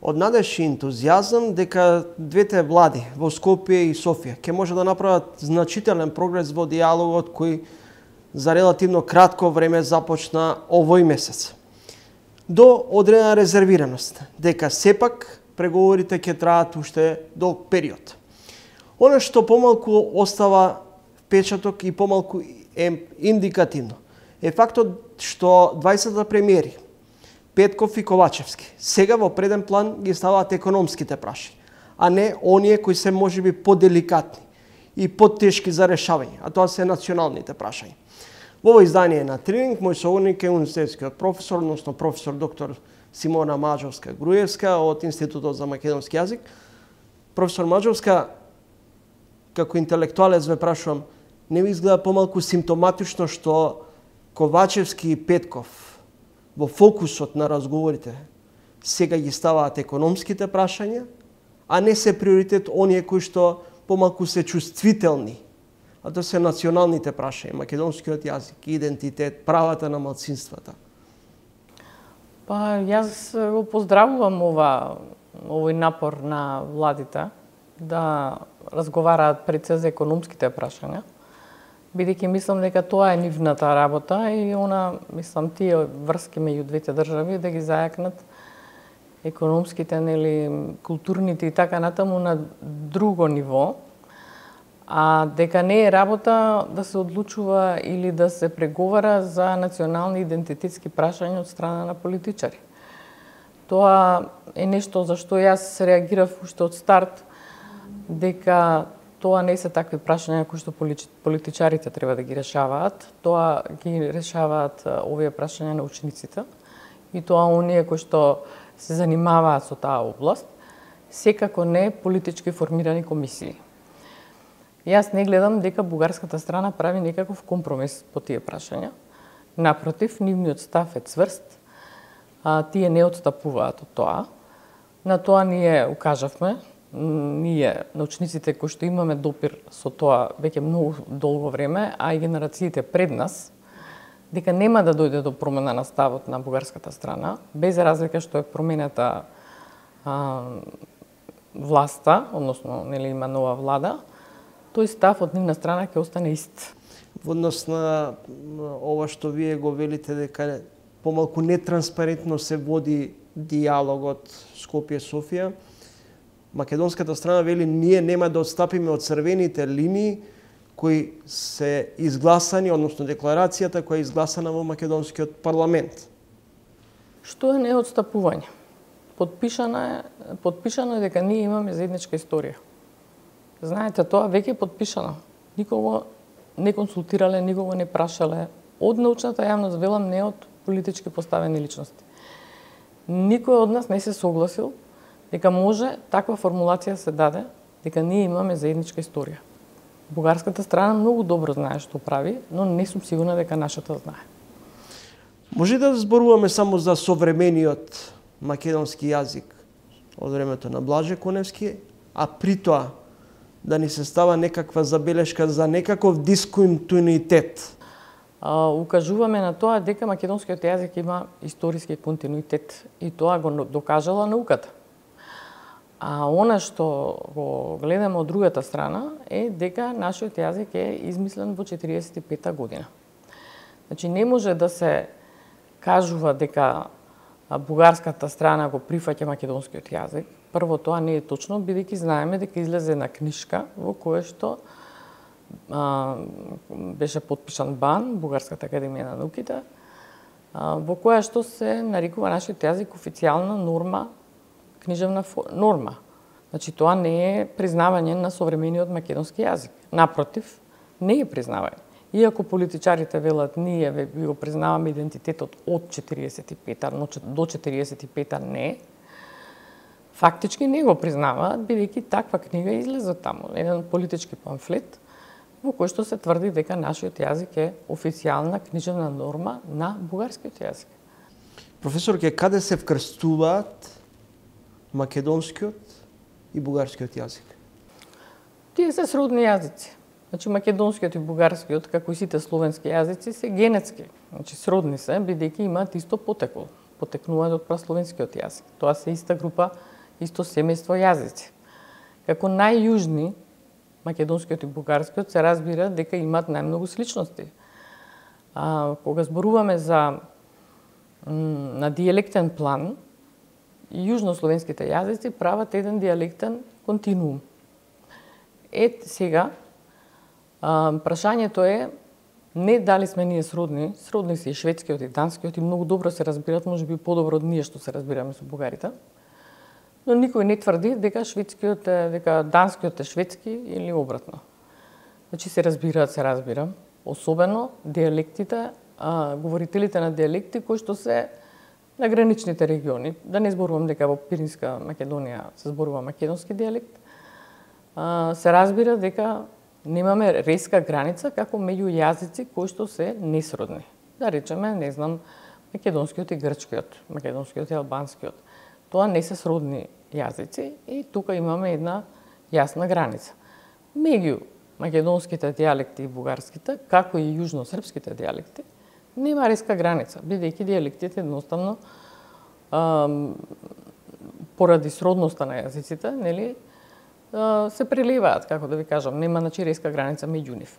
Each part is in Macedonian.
од надеж и ентузијазам дека двете влади во Скопје и Софија ќе може да направат значителен прогрес во дијалогот кој за релативно кратко време започна овој месец. До одредена резервираност, дека сепак преговорите ќе траат уште долг период. Оно што помалку остава впечаток и помалку е индикативно е фактот што 20 премиери Петков и Ковачевски сега во преден план ги ставаат економските прашања, а не оние кои се можеби поделикатни и потешки за решавање, а тоа се националните прашања. Во ово издание на Тренинг мој соговорник е универзитетскиот професор, односно професор доктор Симона Маđовска-Груевска од Институтот за македонски јазик. Професор Маđовска, како интелектуалец ве прашувам, не ви изгледа помалку симптоматично што Ковачевски и Петков во фокусот на разговорите сега ги ставаат економските прашања, а не се приоритет оние кои што помалку се чувствителни, а тоа се националните прашања, македонскиот јазик, идентитет, правата на малцинствата. Па јас го поздравувам овој напор на владите да разговараат пред се за економските прашања, бидејќи мислам дека тоа е нивната работа и мислам тие врски меѓу двете држави да ги зајакнат економските, културните и така натаму на друго ниво, а дека не е работа да се одлучува или да се преговара за национални идентитетски прашања од страна на политичари. Тоа е нешто за што јас реагирав уште од старт, дека тоа не се такви прашања кои што политичарите треба да ги решаваат, тоа ги решаваат овие прашања на учениците и тоа оние кои што се занимаваат со таа област, секако не политички формирани комисии. Јас не гледам дека бугарската страна прави некаков компромис по тие прашања. Напротив, нивниот став е цврст, тие не отстапуваат од тоа. На тоа ние укажавме, ние, научниците кои што имаме допир со тоа веќе многу долго време, а и генерациите пред нас, дека нема да дојде до промена на ставот на бугарската страна, без разлика што е променета власта, односно има нова влада, тој став од нивна страна ќе остане ист. Во однос на ова што вие го велите дека помалку нетранспарентно се води дијалогот Скопје-Софија, македонската страна вели ние нема да отстапиме од црвените линии кои се изгласани, односно декларацијата која е изгласана во македонскиот парламент. Што е неотстапување? Подпишано е дека ние имаме заедничка историја. Знаете, тоа веќе е подпишано. Никого не консултирале, никого не прашале. Од научната јавност, велам, не од политички поставени личности. Никој од нас не се согласил дека може таква формулација се даде, дека ние имаме заедничка историја. Бугарската страна многу добро знае што прави, но не сум сигурна дека нашата знае. Може да зборуваме само за современиот македонски јазик од времето на Блаже Коневски, а при тоа да ни се става некаква забелешка за некаков дисконтинуитет. Укажуваме на тоа дека македонскиот јазик има историски континуитет и тоа го докажала науката. А она што го гледаме од другата страна е дека нашиот јазик е измислен во 45-та година. Значи не може да се кажува дека бугарската страна го прифаќа македонскиот јазик. Прво, тоа не е точно, бидејќи знаеме дека излезе една книжка во која што беше подпишан БАН, Бугарската академија на науките, во која што се нарекува нашиот јазик официјална норма, книжевна норма. Значи, тоа не е признавање на современиот македонски јазик. Напротив, не е признавање. Иако политичарите велат ние ви го признаваме идентитетот од 45-та, но до 45-та не, фактички не го признаваат, бидејќи таква книга излезе таму, еден политички памфлет, во кој што се тврди дека нашиот јазик е официјална книжевна норма на бугарскиот јазик. Професорке, каде се вкрстуваат македонскиот и бугарскиот јазик? Тие се сродни јазици. Значи, македонскиот и бугарскиот, како и сите словенски јазици, се генетски. Значи, сродни се, бидејќи имаат исто потекло. потекнуваат од прасловенскиот јазик. Тоа се иста група, исто семејство јазици. Како најјужни, македонскиот и бугарскиот, се разбира дека имаат најмногу сличности. Кога зборуваме на дијалектен план, јужнословенските јазици прават еден дијалектен континуум. Сега, прашањето е не дали сме ние сродни се и шведскиот и данскиот и многу добро се разбират, можеби подобро од ние што се разбираме со бугарите. Но никој не тврди дека дека данскиот е шведски или обратно. Значи се разбира, особено дијалектите, говорителите на дијалекти кои што се на граничните региони. Да не зборувам дека во Пиринска Македонија се зборува македонски дијалект. Се разбира дека немаме резка граница како меѓу јазици кои што се несродни. Да речеме, не знам, македонскиот и грчкиот, македонскиот и албанскиот. Тоа не се сродни јазици и тука имаме една јасна граница. Меѓу македонските дијалекти и бугарските, како и јужносрпските дијалекти, нема резка граница, бидејќи дијалектите едноставно поради сродноста на јазиците, нели, се преливаат, како да ви кажам, нема резка граница меѓу нив.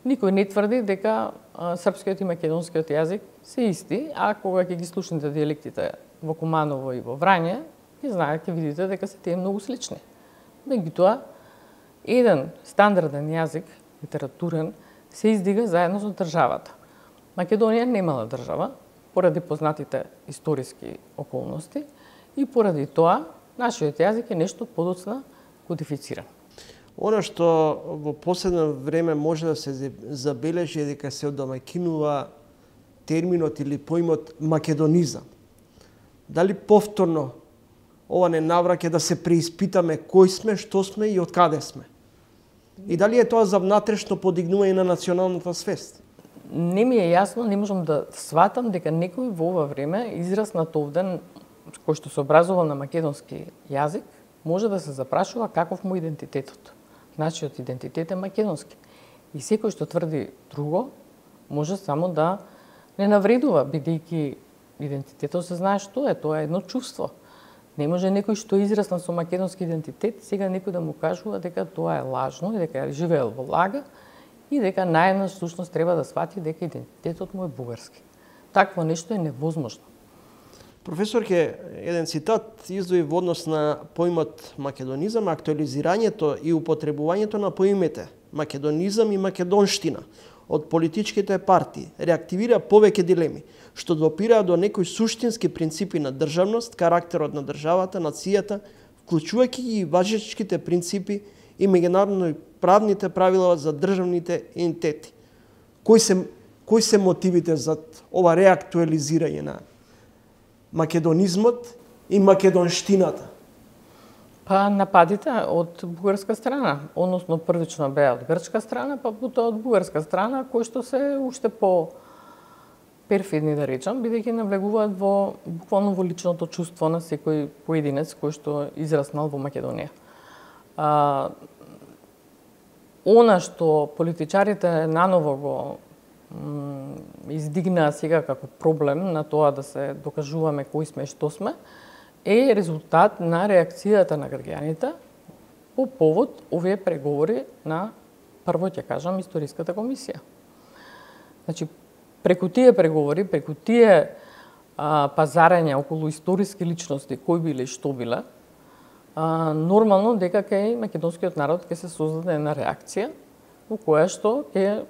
Никој не тврди дека српскиот и македонскиот јазик се исти, а кога ќе ги слушнете дијалектите во Куманово и во Врање, ќе видите дека се тие многу слични. Меѓутоа, еден стандарден јазик, литературен, се издига заедно со државата. Македонија немала држава, поради познатите историски околности и поради тоа нашиот јазик е нешто подоцна кодифициран. Она што во последно време може да се забележи е дека се одомаќинува терминот или поимот македонизам. Дали повторно ова не навраќа да се преиспитаме кој сме, што сме и од каде сме? И дали е тоа за внатрешно подигнување на националната свест? Не ми е јасно, не можам да сватам дека некој во ова време израснат овде, кој што се образува на македонски јазик, може да се запрашува каков му идентитетот. Нашиот идентитет е македонски. И секој што тврди друго, може само да не навредува, бидејќи идентитетот се знае што е, тоа е едно чувство. Не може некој што израсна со македонски идентитет, сега некој да му кажува дека тоа е лажно и дека живеел во лага и дека наједнаш всушност треба да свати дека идентитетот му е бугарски. Такво нешто е невозможно. Професорке, еден цитат издвои во однос на поимот македонизам, актуализирањето и употребувањето на поимите македонизам и македонштина од политичките партии реактивира повеќе дилеми, што допираат до некои суштински принципи на државност, карактерот на државата, нацијата, вклучувајќи и важечките принципи и меѓународно правните правила за државните entiteти. Кои се мотивите за ова реактуализирање на македонизмот и македонштината? Па нападите од бугарска страна, односно првично беа од грчка страна, па потоа од бугарска страна, кои што се уште по перфидни, да речам, бидејќи навлегуваат буквално во личното чувство на секој поединец кој што израснал во Македонија. Она што политичарите наново го издигнаа сега како проблем на тоа да се докажуваме кои сме и што сме, е резултат на реакцијата на граѓаните по повод овие преговори на, прво ќе кажам, Историската комисија. Значи, преку тие преговори, преку тие пазарења околу историски личности, кои биле и што биле, нормално дека кај македонскиот народ ќе се создаде една реакција во која што ќе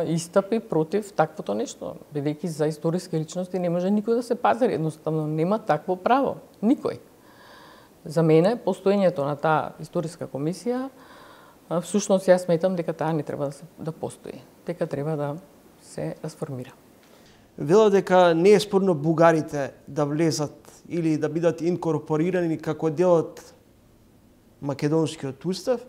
истапи против таквото нешто, бидејќи за историски личности не може никој да се пазари, едноставно нема такво право, никој. За мене, постоењето на таа историска комисија, всушност јас сметам дека таа не треба да постои, дека треба да се расформира. Вела дека не е спорно бугарите да влезат или да бидат инкорпорирани како дел од македонскиот устав,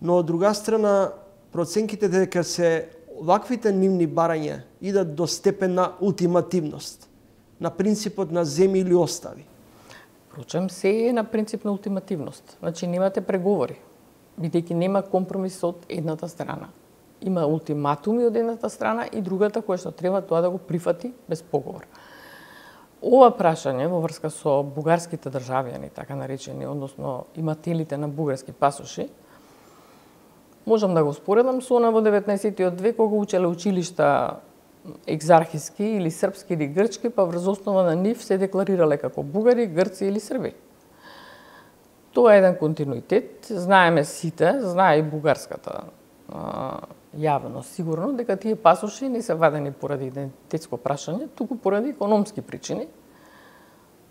но од друга страна проценките дека се ваквите нивни барања идат до степен на ултимативност, на принципот на земи или остави. Впрочем, се е на принцип на ултимативност. Значи, немате преговори, бидејќи нема компромис од едната страна. Има ултиматуми од едната страна и другата која што треба тоа да го прифати без поговор. Ова прашање во врска со бугарските државјани, така наречени, односно имателите на бугарски пасоши, можам да го споредам со она во 19 век кога учеле училишта екзархиски или српски или грчки, па врз основа на нив се декларирале како бугари, грци или срби. Тоа е еден континуитет. Знаеме сите, знае и бугарската јавност сигурно, дека тие пасоши не се вадени поради идентитетско прашање, туку поради економски причини,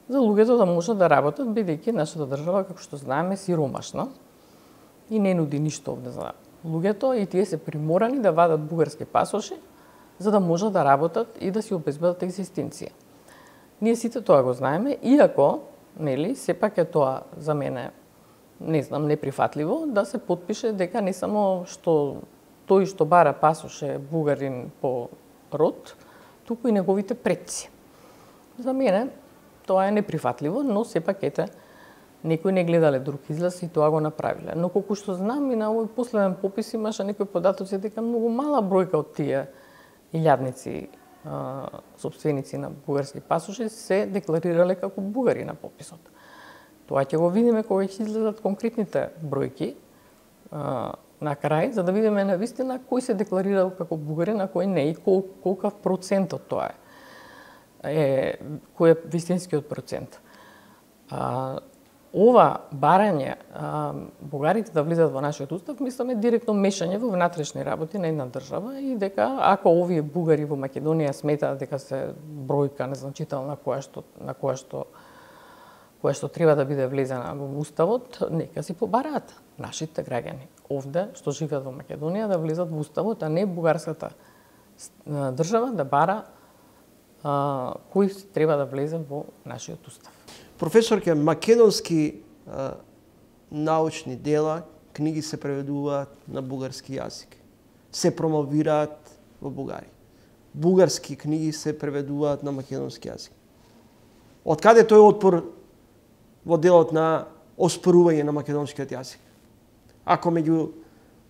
за луѓето да можат да работат, бидејќи нашата држава, како што знаеме, сиромашна и не нуди ништо овде за луѓето, и тие се приморани да вадат бугарски пасоши, за да можат да работат и да си обезбедат екзистенција. Ние сите тоа го знаеме, иако, нели, сепак е тоа за мене, не знам, неприфатливо, да се потпише дека не само што тој што бара пасош е бугарин по род, туку и неговите предци. За мене тоа е неприфатливо, но сепак ете, некои не гледале друг излаз и тоа го направиле. Но колку што знам, и на овој последен попис имаше некои податоци дека многу мала бројка од тие илјадници сопственици на бугарски пасоши се декларирале како бугари на пописот. Тоа ќе го видиме кога ќе излезат конкретните бројки на крај, за да видиме навистина кој се декларирал како бугарин, а кој не и колкав процент од тоа е кој е вистинскиот процент. Ова барање бугарите да влизат во нашиот устав, мислам, е директно мешање во внатрешни работи на една држава и дека ако овие бугари во Македонија сметаат дека се бројка незначителна која што треба да биде влезена во уставот, нека си побараат нашите граѓани овде што живеат во Македонија да влезат во уставот, а не бугарската држава да бара кој треба да влезе во нашиот устав. Професорке, македонски научни дела, книги се преведуваат на бугарски јазик. Се промовираат во Бугарија. Бугарски книги се преведуваат на македонски јазик. Од каде тој отпор во делот на оспорување на македонскиот јазик? Ако меѓу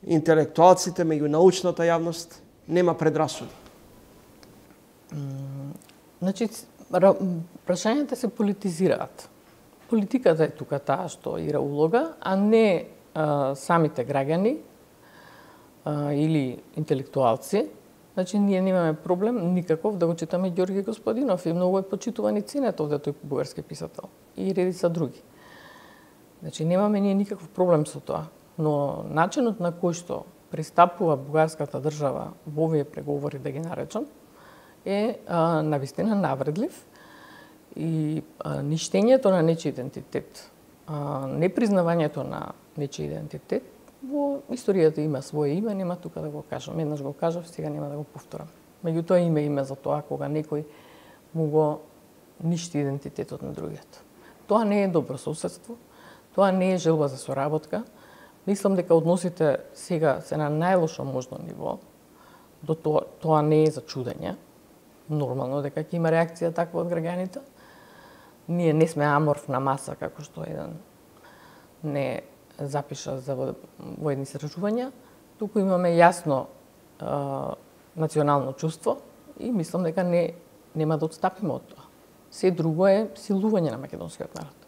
интелектуалците, меѓу научната јавност нема предрасуди? Значи, прашањата се политизираат. Политиката е тука таа што игра улога, а не самите граѓани или интелектуалци. Значи, ние немаме проблем никаков да го читаме Ѓорги Господинов и многу е почитуван и ценет овде тој бугарски писател и редица други. Значи, немаме ние никаков проблем со тоа, но начинот на кој што пристапува бугарската држава во овие преговори, да ги наречам, е навистина навредлив и ништењето на нечи идентитет, непризнавањето на нечи идентитет во историјата има свое име, нема тука да го кажам. Еднаш го кажав, сега нема да го повторам. Меѓутоа има име за тоа кога некој му го ништи идентитетот на другиот. Тоа не е добро соседство, тоа не е желба за соработка. Мислам дека односите сега се на најлошо можно ниво, до тоа не е за чудење. Нормално дека ќе има реакција таква од граѓаните. Ние не сме аморфна маса, како што еден не запиша во едни истражувања, туку имаме јасно национално чувство и мислам дека нема да отстапиме од тоа. Се друго е силување на македонскиот народ.